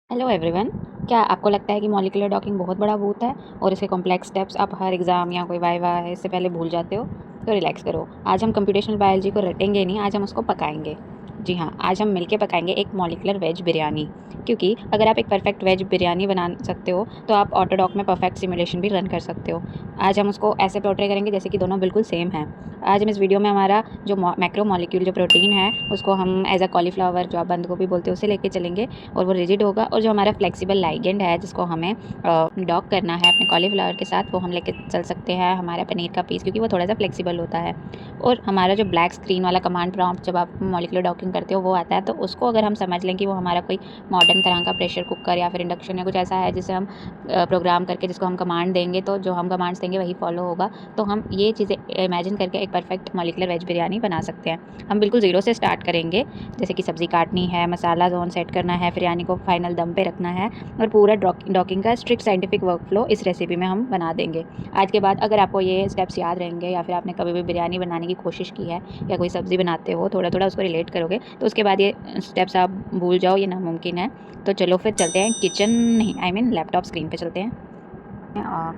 Hello everyone. क्या आपको लगता है कि मॉलिक्यूलर डॉकिंग बहुत बड़ा भूत है और इसके कॉम्प्लेक्स स्टेप्स आप हर एग्ज़ाम या कोई वाइवा है इससे पहले भूल जाते हो? तो रिलैक्स करो। आज हम कंप्यूटेशनल बायोलॉजी को रटेंगे नहीं, आज हम उसको पकाएंगे। जी हाँ, आज हम मिलके पकाएंगे एक मॉलिक्यूलर वेज बिरयानी। क्योंकि अगर आप एक परफेक्ट वेज बिरयानी बना सकते हो तो आप ऑटोडॉक में परफेक्ट सिमुलेशन भी रन कर सकते हो। आज हम उसको ऐसे पोर्ट्रे करेंगे जैसे कि दोनों बिल्कुल सेम हैं। आज हम इस वीडियो में हमारा जो मैक्रो मॉलिक्यूल जो प्रोटीन है उसको हम एज अ कॉलीफ्लावर जो आप बंद गोभी बोलते हो उसे लेके चलेंगे और वो रिजिड होगा, और जो हमारा फ्लेक्सिबल लाइगेंड है जिसको हमें डॉक करना है अपने कॉलीफ्लावर के साथ वो हम लेके चल सकते हैं हमारा पनीर का पीस, क्योंकि वो थोड़ा सा फ्लेक्सिबल होता है। और हमारा जो ब्लैक स्क्रीन वाला कमांड प्रॉम्प्ट जब आप मॉलिक्यूलर डॉकिंग करते हो वो आता है, तो उसको अगर हम समझ लें कि वो हमारा कोई मॉडर्न तरह का प्रेशर कुकर या फिर इंडक्शन या कुछ ऐसा है जिसे हम प्रोग्राम करके जिसको हम कमांड देंगे तो जो हम कमांड्स देंगे वही फॉलो होगा, तो हम ये चीज़ें इमेजिन करके एक परफेक्ट मॉलिक्यूलर वेज बिरयानी बना सकते हैं। हम बिल्कुल ज़ीरो से स्टार्ट करेंगे, जैसे कि सब्ज़ी काटनी है, मसाला जोन सेट करना है, बिरयानी को फाइनल दम पे रखना है, और पूरा डॉकिंग का स्ट्रिक्ट साइंटिफिक वर्कफ्लो इस रेसिपी में हम बना देंगे। आज के बाद अगर आपको ये स्टेप्स याद रहेंगे या फिर आपने कभी भी बिरयानी बनाने की कोशिश की है या कोई सब्ज़ी बनाते हो थोड़ा थोड़ा उसको रिलेट करोगे, तो उसके बाद ये स्टेप्स आप भूल जाओ, ये नामुमकिन है। तो चलो फिर चलते हैं किचन, नहीं आई मीन लैपटॉप स्क्रीन पे चलते हैं।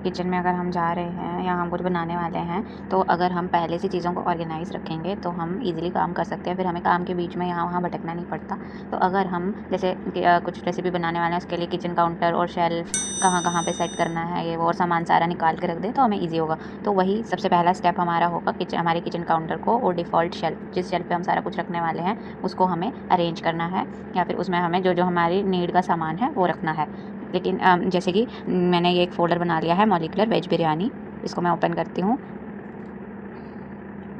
किचन में अगर हम जा रहे हैं या हम कुछ बनाने वाले हैं, तो अगर हम पहले से चीज़ों को ऑर्गेनाइज़ रखेंगे तो हम इजीली काम कर सकते हैं, फिर हमें काम के बीच में यहाँ वहाँ भटकना नहीं पड़ता। तो अगर हम जैसे कुछ रेसिपी बनाने वाले हैं उसके लिए किचन काउंटर और शेल्फ कहाँ कहाँ पे सेट करना है ये वो और सामान सारा निकाल के रख दें तो हमें ईजी होगा। तो वही सबसे पहला स्टेप हमारा होगा, हमारे किचन काउंटर को और डिफ़ॉल्ट शेल्फ जिस शेल्फ पे हम सारा कुछ रखने वाले हैं उसको हमें अरेंज करना है, या फिर उसमें हमें जो जो हमारी नीड का सामान है वो रखना है। लेकिन जैसे कि मैंने ये एक फ़ोल्डर बना लिया है मॉलिक्यूलर वेज बिरयानी, इसको मैं ओपन करती हूँ।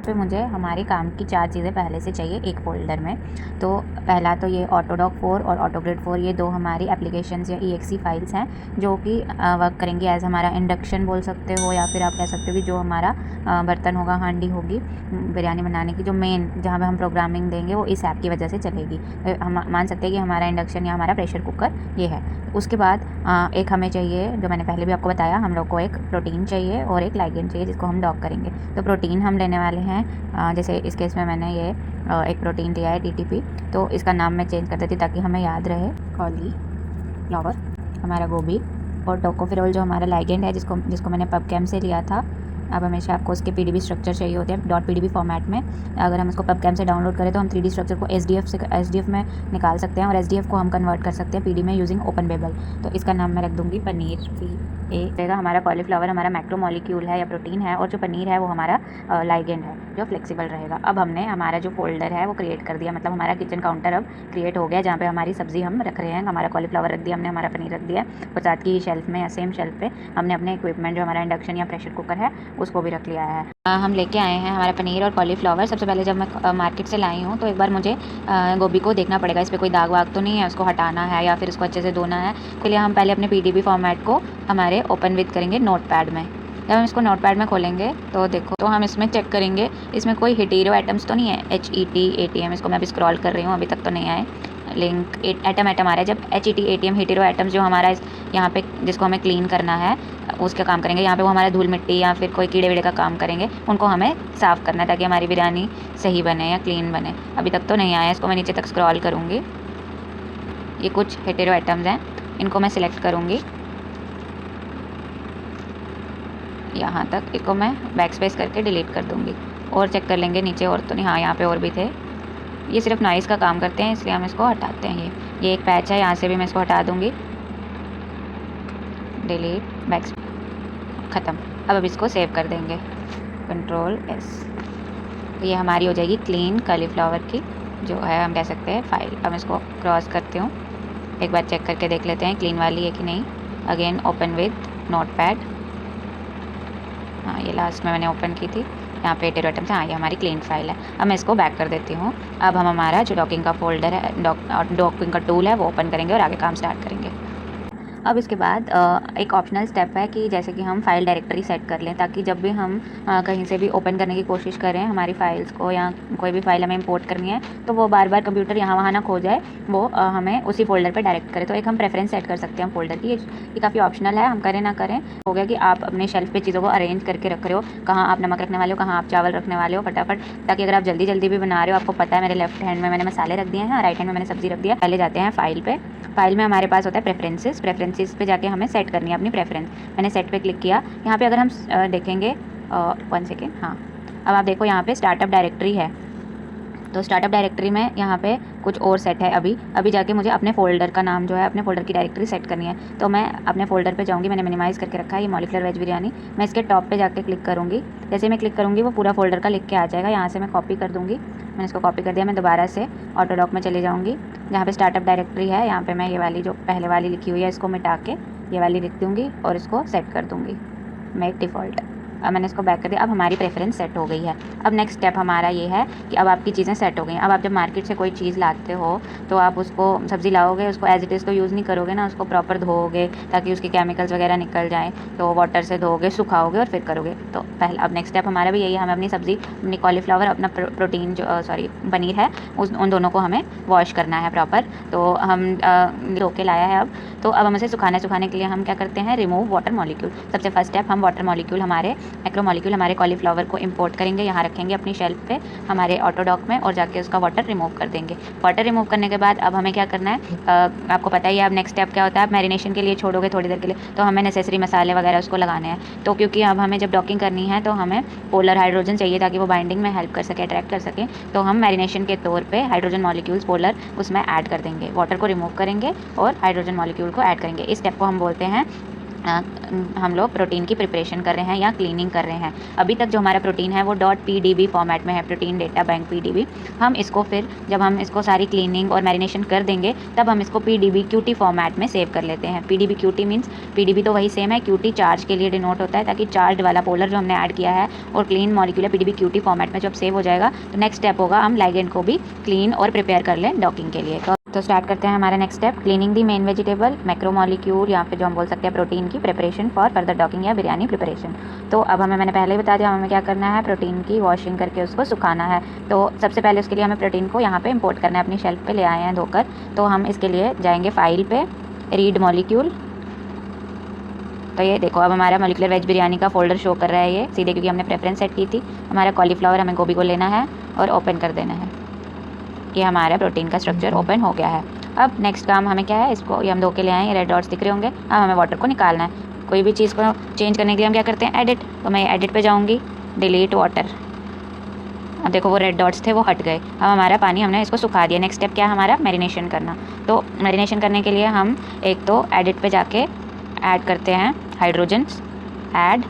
तो मुझे हमारे काम की 4 चीज़ें पहले से चाहिए एक फ़ोल्डर में। तो पहला तो ये ऑटोडॉक 4 और ऑटोग्रिड 4, ये 2 हमारी एप्लीकेशंस या EXE फाइल्स हैं जो कि वर्क करेंगी एज़ हमारा इंडक्शन बोल सकते हो, या फिर आप कह सकते हो कि जो हमारा बर्तन होगा, हांडी होगी बिरयानी बनाने की, जो मेन जहाँ पे हम प्रोग्रामिंग देंगे वो इस ऐप की वजह से चलेगी। हम मान सकते हैं कि हमारा इंडक्शन या हमारा प्रेशर कुकर ये है। उसके बाद एक हमें चाहिए, जो मैंने पहले भी आपको बताया, हम लोग को एक प्रोटीन चाहिए और एक लाइगेंड चाहिए जिसको हम डॉक करेंगे। तो प्रोटीन हम लेने वाले हैं, जैसे इस केस में मैंने ये एक प्रोटीन लिया है TTP, तो इसका नाम मैं चेंज कर देती ताकि हमें याद रहे। कॉलीफ्लावर हमारा गोभी, और टोकोफेरोल जो हमारा लाइगेंड है जिसको जिसको मैंने पबकेम से लिया था। अब हमेशा आपको उसके PDB स्ट्रक्चर चाहिए होते हैं .pdb फॉर्मेट में। अगर हम उसको पबकेम से डाउनलोड करें तो हम 3D स्ट्रक्चर को SDF में निकाल सकते हैं, और SDF को हम कन्वर्ट कर सकते हैं PD में यूजिंग ओपनबेबल। तो इसका नाम मैं रख दूँगी पनीर PA। हमारा कॉलीफ्लावर हमारा मैक्रो मॉलिक्यूल है या प्रोटीन है, और जो पनीर है वो हमारा लाइगेंड है जो फ्लेक्सिबल रहेगा। अब हमने हमारा जो फोल्डर है वो क्रिएट कर दिया, मतलब हमारा किचन काउंटर अब क्रिएट हो गया जहाँ पे हमारी सब्ज़ी हम रख रहे हैं। हमारा कॉलीफ्लावर रख दिया हमने, हमारा पनीर रख दिया, और साथ की शेल्फ में या सेम शेल्फ पे हमने अपने इक्विपमेंट जो हमारा इंडक्शन या प्रेशर कुकर है उसको भी रख लिया है। हम लेके आए हैं हमारा पनीर और कॉलीफ्लावर। सबसे पहले जब मैं मार्केट से लाई हूँ तो एक बार मुझे गोभी को देखना पड़ेगा इस पर कोई दाग वाग तो नहीं है, उसको हटाना है या फिर उसको अच्छे से धोना है। तो लिए हम पहले अपने PDB फॉर्मेट को हमारे ओपन विद करेंगे नोटपैड में। जब हम इसको नोटपैड में खोलेंगे तो देखो, तो हम इसमें चेक करेंगे इसमें कोई हेटेरो एटम्स तो नहीं है, HET ATM, इसको मैं अभी स्क्रॉल कर रही हूँ, अभी तक तो नहीं आए लिंक। एटम आ रहा है, जब HET ATM हेटेरो एटम्स जो हमारा यहाँ पे जिसको हमें क्लीन करना है उसका काम करेंगे, यहाँ पे वो हमारा धूल मिट्टी या फिर कोई कीड़े वीड़े का काम करेंगे, उनको हमें साफ़ करना है ताकि हमारी बिरयानी सही बने या क्लीन बने। अभी तक तो नहीं आया, इसको मैं नीचे तक स्क्रॉल करूँगी। ये कुछ हेटेरो आइटम्स हैं, इनको मैं सिलेक्ट करूँगी यहाँ तक, इसको मैं बैक स्पेस करके डिलीट कर दूँगी और चेक कर लेंगे नीचे और तो नहीं। हाँ, यहाँ पे और भी थे, ये सिर्फ नॉइज़ का काम करते हैं इसलिए हम इसको हटाते हैं। ये एक पैच है, यहाँ से भी मैं इसको हटा दूँगी, डिलीट, बैक, ख़त्म। अब इसको सेव कर देंगे, Ctrl+S। तो ये हमारी हो जाएगी क्लीन कॉलीफ्लावर की जो है हम कह सकते हैं फाइल। अब इसको क्रॉस करती हूँ, एक बार चेक करके देख लेते हैं क्लीन वाली है कि नहीं। अगेन ओपन विद नोटपैड, हाँ ये लास्ट में मैंने ओपन की थी, यहाँ पे हेटेरो आइटम्स, हाँ ये हमारी क्लीन फाइल है। अब मैं इसको बैक कर देती हूँ। अब हम हमारा जो डॉकिंग का फोल्डर है, डॉकिंग का टूल है वो ओपन करेंगे और आगे काम स्टार्ट करेंगे। अब इसके बाद एक ऑप्शनल स्टेप है कि जैसे कि हम फाइल डायरेक्टरी सेट कर लें, ताकि जब भी हम कहीं से भी ओपन करने की कोशिश करें हमारी फ़ाइल्स को या कोई भी फ़ाइल हमें इंपोर्ट करनी है तो वो बार बार कंप्यूटर यहाँ वहाँ ना खो जाए, वो हमें उसी फ़ोल्डर पे डायरेक्ट करे। तो एक हम प्रेफरेंस सेट कर सकते हैं फ़ोल्डर की। ये काफ़ी ऑप्शनल है, हम करें ना करें। हो गया कि आप अपने शेल्फ पे चीज़ों को अरेंज करके रख रहे हो, कहाँ आप नमक रखने वाले हो, कहाँ आप चावल रखने वाले हो फटाफट, ताकि अगर आप जल्दी जल्दी भी बना रहे हो, आपको पता है मेरे लेफ्ट हैंड में मैंने मसाले रख दिए हैं, राइट हैंड में मैंने सब्जी रख दिया। पहले जाते हैं फाइल पे। फाइल में हमारे पास होता है प्रेफरेंसेस पे जाके हमें सेट करनी है अपनी प्रेफरेंस। मैंने सेट पे क्लिक किया। यहाँ पे अगर हम देखेंगे 1 सेकेंड, हाँ अब आप देखो यहाँ पे स्टार्टअप डायरेक्टरी है। तो स्टार्टअप डायरेक्टरी में यहाँ पे कुछ और सेट है। अभी जाके मुझे अपने फ़ोल्डर का नाम जो है, अपने फ़ोल्डर की डायरेक्टरी सेट करनी है। तो मैं अपने फ़ोल्डर पे जाऊँगी, मैंने मिनिमाइज़ करके रखा है ये मॉलिक्यूलर वेज बिरयानी। मैं इसके टॉप पे जाके क्लिक करूँगी। जैसे मैं क्लिक करूँगी वो पूरा फ़ोल्डर का लिख के आ जाएगा। यहाँ से मैं कॉपी कर दूँगी। मैंने इसको कॉपी कर दिया। मैं दोबारा से ऑटोडॉक में चले जाऊँगी, जहाँ पर स्टार्टअप डायरेक्टरी है। यहाँ पर मैं ये वाली जो पहले वाली लिखी हुई है इसको मिटा के ये वाली लिख दूँगी और इसको सेट कर दूँगी मेक डिफ़ॉल्ट। अब मैंने इसको बैक कर दिया। अब हमारी प्रेफरेंस सेट हो गई है। अब नेक्स्ट स्टेप हमारा ये है कि अब आपकी चीज़ें सेट हो गई हैं। अब आप जब मार्केट से कोई चीज़ लाते हो तो आप उसको सब्ज़ी लाओगे, उसको एज इट इज़ तो यूज़ नहीं करोगे ना, उसको प्रॉपर धोओगे ताकि उसके केमिकल्स वगैरह निकल जाएँ। तो वाटर से धोओगे, सुखाओगे और फिर करोगे। तो पहला अब नेक्स्ट स्टेप हमारा भी यही है, हमें अपनी सब्ज़ी, अपनी कॉलीफ्लावर, अपना प्रोटीन जो पनीर है उन दोनों को हमें वॉश करना है प्रॉपर। तो हम धो के लाया है अब। तो अब हम इसे सुखाने के लिए हम क्या करते हैं, रिमूव वाटर मॉलिक्यूल। सबसे फर्स्ट स्टेप हम वाटर मॉलिक्यूल, हमारे मैक्रो मॉलिक्यूल हमारे कॉलीफ्लावर को इंपोर्ट करेंगे, यहाँ रखेंगे अपनी शेल्फ पे हमारे ऑटोडॉक में और जाके उसका वाटर रिमूव कर देंगे। वाटर रिमूव करने के बाद अब हमें क्या करना है, आपको पता ही है अब नेक्स्ट स्टेप क्या होता है। आप मैरिनेशन के लिए छोड़ोगे थोड़ी देर के लिए, तो हमें नेसेसरी मसाले वगैरह उसको लगाने हैं। तो क्योंकि अब हमें जब डॉकिंग करनी है तो हमें पोलर हाइड्रोजन चाहिए ताकि वो बाइंडिंग में हेल्प कर सके, अट्रैक्ट कर सके। तो हम मैरिनेशन के तौर पर हाइड्रोजन मॉलिक्यूल्स पोलर उसमें ऐड कर देंगे, वाटर को रिमूव करेंगे और हाइड्रोजन मॉलिक्यूल को ऐड करेंगे। इस स्टेप को हम बोलते हैं हम लोग प्रोटीन की प्रिपरेशन कर रहे हैं या क्लीनिंग कर रहे हैं। अभी तक जो हमारा प्रोटीन है वो .pdb फॉर्मेट में है, प्रोटीन डेटा बैंक pdb। हम इसको फिर जब हम इसको सारी क्लीनिंग और मैरिनेशन कर देंगे तब हम इसको pdb qt फॉर्मेट में सेव कर लेते हैं। pdb qt मीन्स pdb तो वही सेम है, qt चार्ज के लिए डिनोट होता है, ताकि चार्ज वाला पोलर जो हमने ऐड किया है और clean molecule pdb qt format में जब सेव हो जाएगा तो नेक्स्ट स्टेप होगा हम लाइगेंड को भी क्लीन और प्रिपेयर कर लें डॉकिंग के लिए। तो स्टार्ट करते हैं हमारा नेक्स्ट स्टेप, क्लीनिंग दी मेन वेजिटेबल मैक्रो मॉलिक्यूल या फिर जो हम बोल सकते हैं प्रोटीन की प्रिपरेशन फॉर फर्दर डॉकिंग या बिरयानी प्रिपरेशन। तो अब मैंने पहले ही बता दिया हमें क्या करना है, प्रोटीन की वॉशिंग करके उसको सुखाना है। तो सबसे पहले उसके लिए हमें प्रोटीन को यहाँ पे इंपोर्ट करना है, अपनी शेल्फ पे ले आए हैं धोकर। तो हम इसके लिए जाएंगे फाइल पे, रीड मॉलिक्यूल। तो ये देखो अब हमारा मॉलिक्यूलर वेज बिरयानी का फोल्डर शो कर रहा है ये सीधे, क्योंकि हमने प्रेफरेंस सेट की थी। हमारा कॉलीफ्लावर हमें गोभी को लेना है और ओपन कर देना है। ये हमारा प्रोटीन का स्ट्रक्चर ओपन हो गया है। अब नेक्स्ट काम हमें क्या है, इसको ये हम धो के ले आए, ये रेड डॉट्स दिख रहे होंगे। अब हमें वाटर को निकालना है। कोई भी चीज़ को चेंज करने के लिए हम क्या करते हैं, एडिट। तो मैं एडिट पे जाऊँगी, डिलीट वाटर। अब देखो वो रेड डॉट्स थे वो हट गए। अब हमारा पानी हमने इसको सुखा दिया। नेक्स्ट स्टेप क्या है हमारा, मैरिनेशन करना। तो मैरिनेशन करने के लिए हम एक तो एडिट पे जाके ऐड करते हैं हाइड्रोजन्स, ऐड,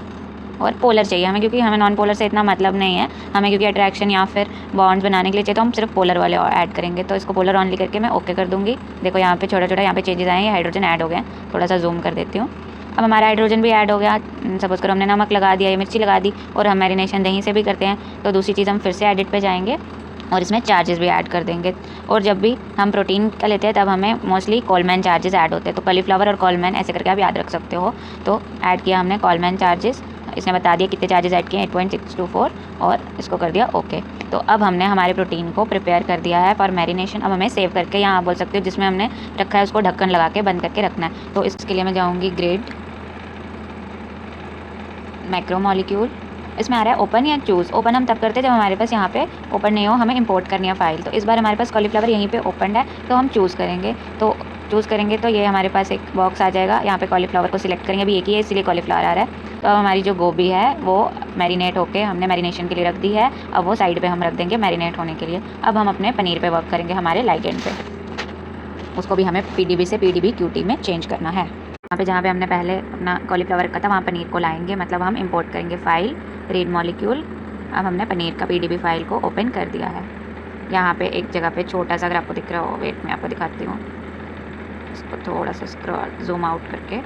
और पोलर चाहिए हमें, क्योंकि हमें नॉन पोलर से इतना मतलब नहीं है हमें, क्योंकि अट्रैक्शन या फिर बॉन्ड्स बनाने के लिए चाहिए तो हम सिर्फ पोलर वाले ऐड करेंगे। तो इसको पोलर ऑनली करके मैं ओके कर दूँगी। देखो यहाँ पे छोटा छोटा यहाँ पे चेंजेस आए हैं, हाइड्रोजन ऐड हो गए। थोड़ा सा जूम कर देती हूँ। अब हमारा हाइड्रोजन भी ऐड हो गया। सपोज करो हमने नमक लगा दिया या मिर्ची लगा दी, और हम मैरिनेशन दही से भी करते हैं। तो दूसरी चीज़ हम फिर से एडिट पे जाएंगे और इसमें चार्जेस भी ऐड कर देंगे। और जब भी हम प्रोटीन का लेते हैं तब हमें मोस्टली कॉलमैन चार्जेस ऐड होते हैं। तो कॉलीफ्लावर और कॉलमैन ऐसे करके आप याद रख सकते हो। तो ऐड किया हमने कॉलमैन चार्जेस, इसने बता दिया कितने चार्जेस ऐड किए, 8.624, और इसको कर दिया ओके। तो अब हमने हमारे प्रोटीन को प्रिपेयर कर दिया है फॉर मैरिनेशन। अब हमें सेव करके यहाँ आप बोल सकते हो जिसमें हमने रखा है उसको ढक्कन लगा के बंद करके रखना है। तो इसके लिए मैं जाऊँगी ग्रेड मैक्रो मॉलिक्यूल। इसमें आ रहा है ओपन या चूज़। ओपन हम तब करते हैं जब हमारे पास यहाँ पे ओपन नहीं हो, हमें इंपोर्ट करनी है फाइल। तो इस बार हमारे पास कॉलीफ्लावर यहीं पे ओपन है, तो हम चूज़ करेंगे। तो चूज़ करेंगे तो ये हमारे पास एक बॉक्स आ जाएगा, यहाँ पे कॉलीफ्लावर को सिलेक्ट करेंगे। अभी एक ही है इसलिए कॉलीफ्लावर आ रहा है। तो अब हमारी जो गोभी है वो मैरिनेट होके हमने मैरिनेशन के लिए रख दी है। अब वो साइड पर हम रख देंगे मैरिनेट होने के लिए। अब हम अपने पनीर पर वर्क करेंगे, हमारे लाइगेंड पे। उसको भी हमें PDB से PDB QT में चेंज करना है। यहाँ पे जहाँ पे हमने पहले अपना कॉलीफ्लावर रखा था वहाँ पनीर को लाएंगे, मतलब हम इंपोर्ट करेंगे फाइल रीड मॉलिक्यूल। अब हमने पनीर का PDB फाइल को ओपन कर दिया है। यहाँ पे एक जगह पे छोटा सा, अगर आपको दिख रहा हो, वेट मैं आपको दिखाती हूँ। इसको थोड़ा सा स्क्रॉल जूम आउट करके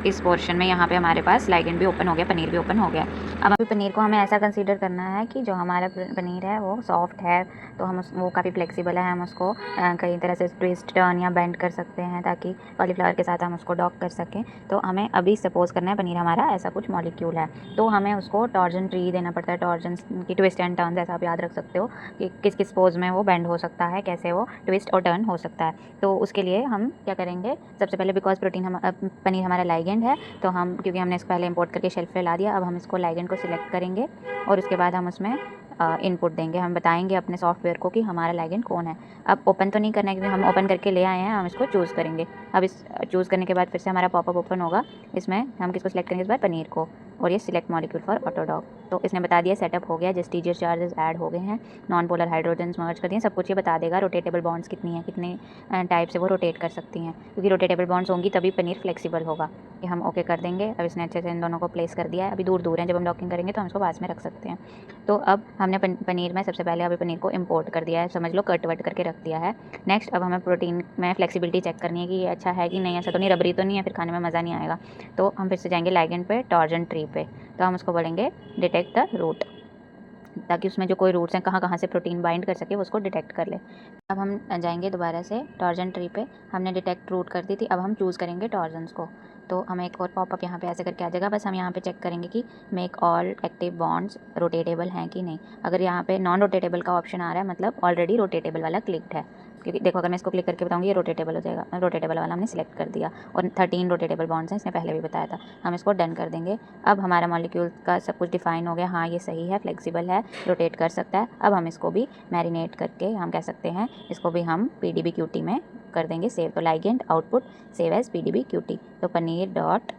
इस पोर्शन में यहाँ पे हमारे पास लाइगेंड भी ओपन हो गया, पनीर भी ओपन हो गया। अब अभी पनीर को हमें ऐसा कंसीडर करना है कि जो हमारा पनीर है वो सॉफ्ट है, तो हम वो काफ़ी फ्लेक्सिबल है, हम उसको कई तरह से ट्विस्ट टर्न या बेंड कर सकते हैं ताकि कॉलीफ्लावर के साथ हम उसको डॉक कर सकें। तो हमें अभी सपोज करना है पनीर हमारा ऐसा कुछ मॉलिक्यूल है, तो हमें उसको टॉर्जन ट्री देना पड़ता है। टॉर्जन की ट्विस्ट एंड टर्न ऐसा आप याद रख सकते हो कि किस किस पोज में वो बेंड हो सकता है, कैसे वो ट्विस्ट और टर्न हो सकता है। तो उसके लिए हम क्या करेंगे, सबसे पहले बिकॉज पनीर हमारा लाइगेंड है, तो हम क्योंकि हमने इसको पहले इंपोर्ट करके शेल्फ पे ला दिया, अब हम इसको लाइगेंड को सिलेक्ट करेंगे और उसके बाद हम उसमें इनपुट देंगे। हम बताएंगे अपने सॉफ्टवेयर को कि हमारा लाइगेंड कौन है। अब ओपन तो नहीं करना है क्योंकि हम ओपन करके ले आए हैं, हम इसको चूज़ करेंगे। अब इस चूज़ करने के बाद फिर से हमारा पॉपअप ओपन होगा, इसमें हम किसको सिलेक्ट करेंगे इस बार, पनीर को, और ये सिलेक्ट मॉलिक्यूल फॉर ऑटोडॉक। तो इसने बता दिया सेटअप हो गया, जस्टिजियर चार्जेस ऐड हो गए हैं, नॉन पोलर हाइड्रोजन्स मर्ज कर दिए, सब कुछ ये बता देगा। रोटेटेबल बॉन्ड्स कितनी है, कितने टाइप से वो रोटेट कर सकती हैं, क्योंकि रोटेटेबल बॉन्ड्स होंगी तभी पनीर फ्लेक्सिबल होगा। ये हम ओके कर देंगे। अब इसने अच्छे से इन दोनों को प्लेस कर दिया है, अभी दूर दूर हैं, जब हम डॉकिंग करेंगे तो हम इसको पास में रख सकते हैं। तो अब हमने पनीर में सबसे पहले अभी पनीर को इंपोर्ट कर दिया है, समझ लो कट वट करके रख दिया है। नेक्स्ट अब हमें प्रोटीन में फ्लेक्सिबिलिटी चेक करनी है कि ये अच्छा है कि नहीं, ऐसा तो नहीं रबरी तो नहीं है, फिर खाने में मज़ा नहीं आएगा। तो हम फिर से जाएंगे लाइगेंड पे, टॉर्जन ट्री पे, तो हम उसको बोलेंगे डिटेक्ट द रूट, ताकि उसमें जो कोई रूट्स हैं कहाँ कहाँ से प्रोटीन बाइंड कर सके वो उसको डिटेक्ट कर ले। अब हम जाएंगे दोबारा से टॉर्जन ट्री पे, हमने डिटेक्ट रूट कर दी थी, अब हम चूज़ करेंगे टॉर्जन्स को। तो हमें एक और पॉपअप यहाँ पे ऐसे करके आ जाएगा, बस हम यहाँ पे चेक करेंगे कि make all active bonds rotatable हैं कि नहीं। अगर यहाँ पे नॉन रोटेटेबल का ऑप्शन आ रहा है मतलब ऑलरेडी रोटेटेबल वाला क्लिक्ड है, क्योंकि देखो अगर मैं इसको क्लिक करके बताऊँगी ये रोटेटेबल हो जाएगा, रोटेटेबल वाला हमने सिलेक्ट कर दिया और 13 रोटेटेबल बॉन्ड्स हैं, इसने पहले भी बताया था। हम इसको डन कर देंगे। अब हमारा मॉलिक्यूल का सब कुछ डिफाइन हो गया, हाँ ये सही है, फ्लेक्सिबल है, रोटेट कर सकता है। अब हम इसको भी मैरिनेट करके हम कह सकते हैं इसको भी हम PDBQT में कर देंगे सेव। तो ligand output save as PDBQT, तो पनीर डॉट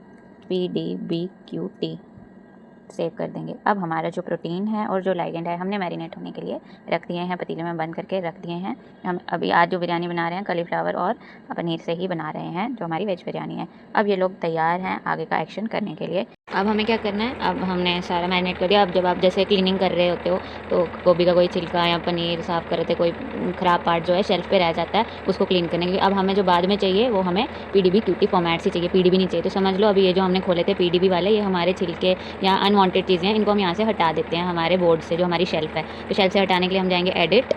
PDBQT सेव कर देंगे। अब हमारा जो प्रोटीन है और जो लाइगेंड है हमने मैरिनेट होने के लिए रख दिए हैं, पतीले में बंद करके रख दिए हैं। हम अभी आज जो बिरयानी बना रहे हैं कॉलीफ्लावर और पनीर से ही बना रहे हैं, जो हमारी वेज बिरयानी है। अब ये लोग तैयार हैं आगे का एक्शन करने के लिए। अब हमें क्या करना है, अब हमने सारा मैरिनेट कर दिया। अब जब आप जैसे क्लीनिंग कर रहे होते हो तो गोभी का कोई छिलका या पनीर साफ़ कर रहे थे, कोई ख़राब पार्ट जो है शेल्फ पे रह जाता है, उसको क्लीन करने के लिए अब हमें जो बाद में चाहिए वो हमें PDBQT फॉर्मेट से चाहिए, PDB नहीं चाहिए। तो समझ लो अभी ये जो हमने खोले थे PDB वाले, ये हमारे छिलके या अनवांटेड चीज़ें हैं, इनको हम यहाँ से हटा देते हैं हमारे बोर्ड से, जो हमारी शेल्फ है। तो शेल्फ से हटाने के लिए हम जाएंगे एडिट,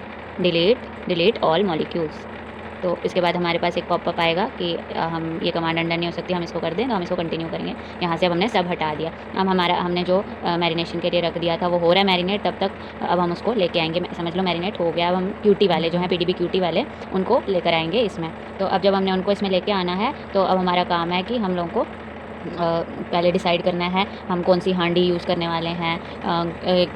डिलीट ऑल मॉलिक्यूल्स। तो इसके बाद हमारे पास एक पॉपअप आएगा कि हम ये कमांड अंडर नहीं हो सकती, हम इसको कर दें, तो हम इसको कंटिन्यू करेंगे। यहाँ से अब हमने सब हटा दिया। अब हमने जो मैरिनेशन के लिए रख दिया था वो हो रहा है मैरिनेट, तब तक अब हम उसको लेके आएंगे। समझ लो मैरिनेट हो गया। अब हम QT वाले जो हैं PDBQT वाले, उनको लेकर आएंगे इसमें। तो अब जब हमने उनको इसमें लेके आना है तो अब हमारा काम है कि हम लोगों को पहले डिसाइड करना है हम कौन सी हांडी यूज़ करने वाले हैं,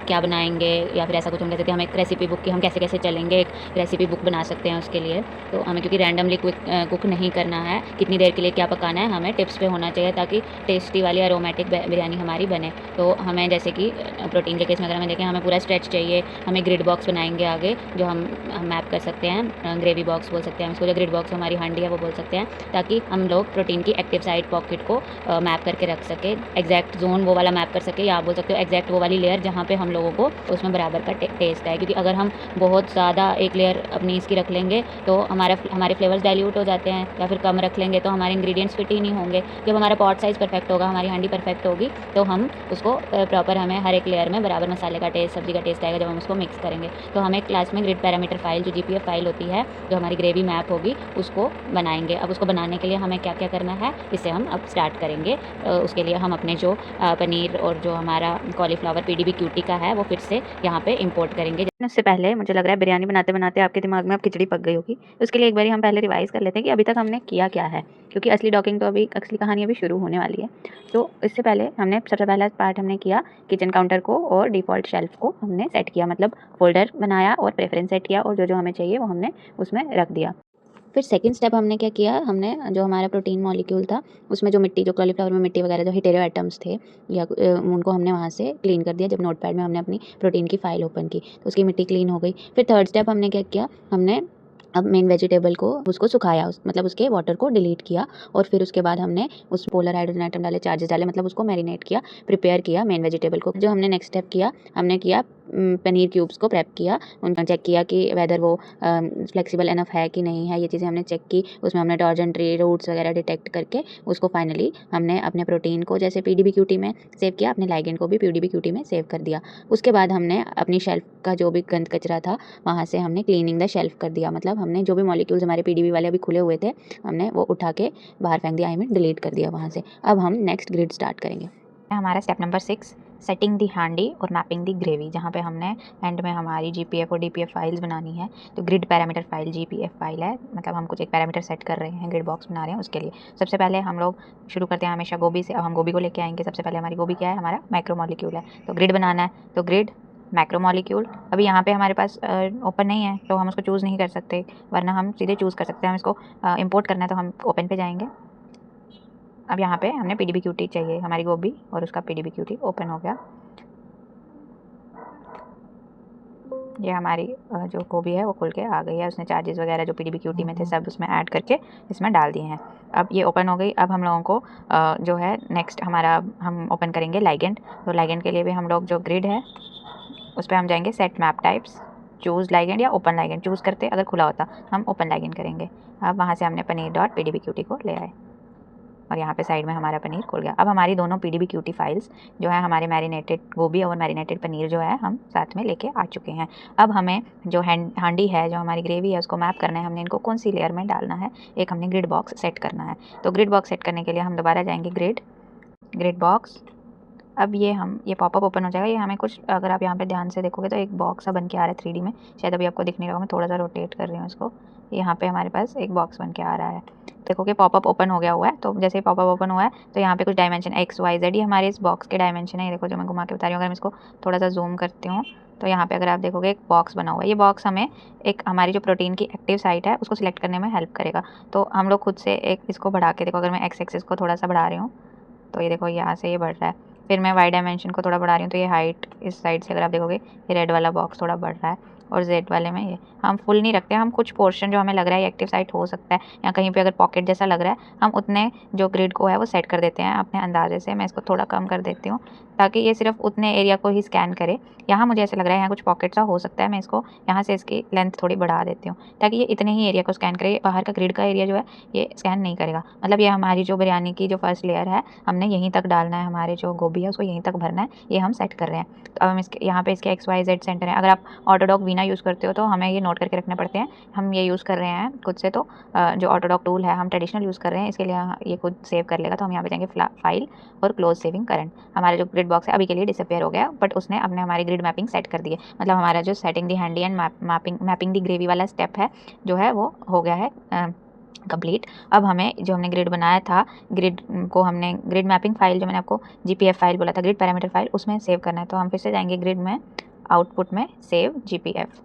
क्या बनाएंगे, या फिर ऐसा कुछ हम कहते थे हम एक रेसिपी बुक की हम कैसे कैसे चलेंगे, एक रेसिपी बुक बना सकते हैं उसके लिए। तो हमें क्योंकि रैंडमली कुक नहीं करना है, कितनी देर के लिए क्या पकाना है, हमें टिप्स पे होना चाहिए ताकि टेस्टी वाली अरोमेटिक बिरयानी हमारी बने। तो हमें जैसे कि प्रोटीन के केस में अगर हमें देखें, हमें पूरा स्ट्रेच चाहिए, हमें ग्रिड बॉक्स बनाएंगे आगे, जो हम मैप कर सकते हैं, ग्रेवी बॉक्स बोल सकते हैं हम इसको, जो ग्रिड बॉक्स हमारी हांडी है वो बोल सकते हैं, ताकि हम लोग प्रोटीन की एक्टिव साइड पॉकेट को मैप करके रख सके, एग्जैक्ट जोन वो वाला मैप कर सके, या आप बोल सकते हो एग्जैक्ट वो वाली लेयर जहाँ पे हम लोगों को उसमें बराबर का टेस्ट है। क्योंकि अगर हम बहुत ज़्यादा एक लेयर अपनी इसकी रख लेंगे तो हमारे फ्लेवर्स डाइल्यूट हो जाते हैं, या फिर कम रख लेंगे तो हमारे इंग्रेडिएंट्स फिट ही नहीं होंगे। जब हमारा पॉट साइज़ परफेक्ट होगा, हमारी हांडी परफेक्ट होगी, तो हम उसको प्रॉपर हमें हर एक लेयर में बराबर मसाले का टेस्ट, सब्जी का टेस्ट आएगा जब हम उसको मिक्स करेंगे। तो हमें क्लास में ग्रिड पैरामीटर फाइल, जो GPF फाइल होती है, जो हमारी ग्रेवी मैप होगी, उसको बनाएंगे। अब उसको बनाने के लिए हमें क्या क्या करना है, इसे हम अब स्टार्ट करेंगे। उसके लिए हम अपने जो पनीर और जो हमारा कॉलीफ्लावर PDBQT का है वो फिर से यहाँ पे इंपोर्ट करेंगे। उससे पहले मुझे लग रहा है बिरयानी बनाते बनाते आपके दिमाग में अब खिचड़ी पक गई होगी, उसके लिए एक बार हम पहले रिवाइज कर लेते हैं कि अभी तक हमने किया क्या है, क्योंकि असली डॉकिंग तो असली कहानी अभी शुरू होने वाली है। तो इससे पहले हमने सबसे पहला पार्ट हमने किया किचन काउंटर को और डिफ़ॉल्ट शेल्फ को हमने सेट किया, मतलब फोल्डर बनाया और प्रेफरेंस सेट किया, और जो जो हमें चाहिए वो हमने उसमें रख दिया। फिर सेकंड स्टेप हमने क्या किया, हमने जो हमारा प्रोटीन मॉलिक्यूल था उसमें जो मिट्टी, जो कॉलीफ्लावर में मिट्टी वगैरह जो हेटेरो एटम्स थे, या उनको हमने वहाँ से क्लीन कर दिया। जब नोटपैड में हमने अपनी प्रोटीन की फाइल ओपन की तो उसकी मिट्टी क्लीन हो गई। फिर थर्ड स्टेप हमने क्या किया, हमने अब मेन वेजिटेबल को उसको सुखाया, मतलब उसके वाटर को डिलीट किया, और फिर उसके बाद हमने उस पोलर हाइड्रोजन एटम डाले, चार्जेस डाले, मतलब उसको मैरिनेट किया, प्रिपेयर किया मेन वेजिटेबल को। जो हमने नेक्स्ट स्टेप किया, हमने किया पनीर क्यूब्स को प्रेप किया, उनका चेक किया कि वेदर वो फ्लेक्सिबल इनफ है कि नहीं है, ये चीज़ें हमने चेक की। उसमें हमने टॉर्जन ट्री रूट्स वगैरह डिटेक्ट करके उसको फाइनली हमने अपने प्रोटीन को जैसे PDBQT में सेव किया, अपने लाइगेंड को भी PDBQT में सेव कर दिया। उसके बाद हमने अपनी शेल्फ का जो भी गंद कचरा था वहाँ से हमने क्लीनिंग द शेल्फ कर दिया, मतलब हमने जो भी मॉलिक्यूल्स हमारे PDB वाले अभी खुले हुए थे हमने वो उठा के बाहर फेंक दिया, आई मीन डिलीट कर दिया वहाँ से। अब हम नेक्स्ट ग्रिड स्टार्ट करेंगे। हमारा स्टेप नंबर 6 सेटिंग दी हैंडी और मैपिंग दी ग्रेवी, जहाँ पे हमने एंड में हमारी GPF और DPF फाइल्स बनानी है। तो grid parameter file GPF file है, मतलब हम कुछ एक पैरामीटर सेट कर रहे हैं, ग्रिड बॉक्स बना रहे हैं उसके लिए। सबसे पहले हम लोग शुरू करते हैं हमेशा गोभी से। अब हम गोभी को लेके आएंगे। सबसे पहले हमारी गोभी क्या है, हमारा मैक्रोमोलिक्यूल है। तो ग्रिड बनाना है, तो ग्रिड मैक्रोमोलिक्यूल। अभी यहाँ पे हमारे पास ओपन नहीं है तो हम उसको चूज़ नहीं कर सकते, वरना हम सीधे चूज़ कर सकते हैं। हम इसको इंपोर्ट करना है तो हम ओपन पे जाएंगे। अब यहाँ पे हमने PDBQT चाहिए, हमारी गोभी और उसका PDBQT ओपन हो गया। ये हमारी जो गोभी है वो खुल के आ गई है, उसने चार्जेस वगैरह जो PDBQT में थे सब उसमें ऐड करके इसमें डाल दिए हैं। अब ये ओपन हो गई। अब हम लोगों को जो है नेक्स्ट हमारा हम ओपन करेंगे लाइगेंड। तो लाइगेंड के लिए भी हम लोग जो ग्रिड है उस पर हम जाएंगे, set map types, choose ligand या ओपन लाइगेंड चूज़ करते, अगर खुला होता हम ओपन लाइगेंड करेंगे। अब वहाँ से हमने पनीर.pdbqt को ले आए और यहाँ पे साइड में हमारा पनीर खुल गया। अब हमारी दोनों PDBQT फाइल्स जो है हमारे मैरिनेटेड गोभी और मैरिनेटेड पनीर जो है हम साथ में लेके आ चुके हैं। अब हमें जो हांडी है, जो हमारी ग्रेवी है, उसको मैप करना है। हमने इनको कौन सी लेयर में डालना है, एक हमने ग्रिड बॉक्स सेट करना है। तो ग्रिड बॉक्स सेट करने के लिए हम दोबारा जाएंगे ग्रिड बॉक्स। अब ये पॉपअप ओपन हो जाएगा। ये हमें कुछ, अगर आप यहाँ पे ध्यान से देखोगे तो एक बॉक्स सा बन के आ रहा है 3D में, शायद अभी आपको दिख नहीं रहा होगा, मैं थोड़ा सा रोटेट कर रही हूँ इसको। यहाँ पे हमारे पास एक बॉक्स बन के आ रहा है, देखोगे पॉपअप ओपन हो गया हुआ है। तो जैसे पॉपअप ओपन हुआ है तो यहाँ पे कुछ डायमेंशन XYZ ये हमारे इस बॉक्स के डायमेंशन है। ये देखो जो मैं घुमा के बता रही हूँ। अगर मैं इसको थोड़ा सा जूम करती हूँ तो यहाँ पे अगर आप देखोगे एक बॉक्स बना हुआ है। ये बॉक्स हमें एक हमारी जो प्रोटीन की एक्टिव साइट है उसको सिलेक्ट करने में हेल्प करेगा। तो हम लोग खुद से एक इसको बढ़ा के देखो, अगर मैं X एक्सिस को थोड़ा सा बढ़ा रही हूँ तो ये देखो यहाँ से ये बढ़ रहा है। फिर मैं Y डायमेंशन को थोड़ा बढ़ा रही हूँ तो ये हाइट इस साइड से अगर आप देखोगे ये रेड वाला बॉक्स थोड़ा बढ़ रहा है, और Z वाले में ये हम फुल नहीं रखते। हम कुछ पोर्शन जो हमें लग रहा है ये एक्टिव साइट हो सकता है या कहीं पे अगर पॉकेट जैसा लग रहा है, हम उतने जो ग्रिड को है वो सेट कर देते हैं अपने अंदाजे से। मैं इसको थोड़ा कम कर देती हूँ ताकि ये सिर्फ उतने एरिया को ही स्कैन करे। यहाँ मुझे ऐसा लग रहा है यहाँ कुछ पॉकेट सा हो सकता है, मैं इसको यहाँ से इसकी लेंथ थोड़ी बढ़ा देती हूँ ताकि ये इतने ही एरिया को स्कैन करे। बाहर का ग्रिड का एरिया जो है ये स्कैन नहीं करेगा। मतलब ये हमारी जो बिरयानी की जो फर्स्ट लेयर है हमने यहीं तक डालना है, हमारे जो गोभी है उसको यहीं तक भरना है, ये हम सेट कर रहे हैं। तो अब हम इसके यहाँ पे इसके XYZ सेंटर है। अगर आप ऑटोडॉक वीना यूज़ करते हो तो हमें ये नोट करके रखने पड़ते हैं। हम ये यूज़ कर रहे हैं खुद से, तो जो ऑटोडॉक टूल है हम ट्रेडिशनल यूज़ कर रहे हैं, इसके लिए ये खुद सेव कर लेगा। तो हम यहाँ पे जाएंगे फाइल और क्लोज सेविंग करंट। हमारा जो ग्रिड बॉक्स है अभी के लिए डिसअपेयर हो गया, बट उसने अपने हमारी ग्रिड मैपिंग सेट कर दी है। मतलब हमारा जो setting the handy and mapping the gravy वाला स्टेप है जो है वो हो गया है कंप्लीट। अब हमें जो हमने ग्रिड बनाया था, ग्रिड को हमने ग्रिड मैपिंग फाइल जो मैंने आपको GPF फाइल बोला था, ग्रिड पैरामीटर फाइल, उसमें सेव करना है। तो हम फिर से जाएंगे ग्रिड में, आउटपुट में सेव GPF।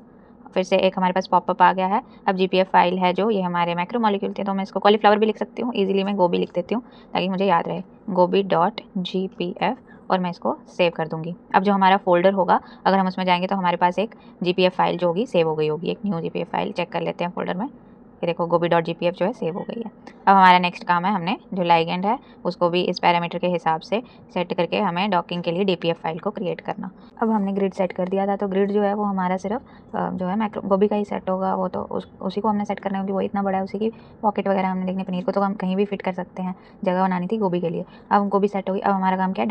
फिर से एक हमारे पास पॉपअप आ गया है। अब GPF फाइल है जो ये हमारे मैक्रोमोलिक्यूल थे, तो मैं इसको कॉलीफ्लावर भी लिख सकती हूँ ईजिली, मैं गोभी लिख देती हूँ ताकि मुझे याद रहे, gobi.gpf, और मैं इसको सेव कर दूँगी। अब जो हमारा फोल्डर होगा अगर हम उसमें जाएंगे तो हमारे पास एक GPF फाइल जो होगी सेव हो गई होगी, एक न्यू GPF फाइल चेक कर लेते हैं फोल्डर में। ये देखो gobi.gpf जो है सेव हो गई है। अब हमारा नेक्स्ट काम है, हमने जो लाइगेंड है उसको भी इस पैरामीटर के हिसाब से सेट करके हमें डॉकिंग के लिए DPF फाइल को क्रिएट करना। अब हमने ग्रिड सेट कर दिया था, तो ग्रिड जो है वो हमारा सिर्फ जो है मैक्रो गोभी का ही सेट होगा। वो तो उसी को हमने सेट करना है क्योंकि वो इतना बड़ा है, उसी की पॉकेट वगैरह हमने देखने। पनीर को तो हम कहीं भी फिट कर सकते हैं, जगह बनानी थी गोभी के लिए। अब गोभी सेट होगी। अब हमारा काम क्या है,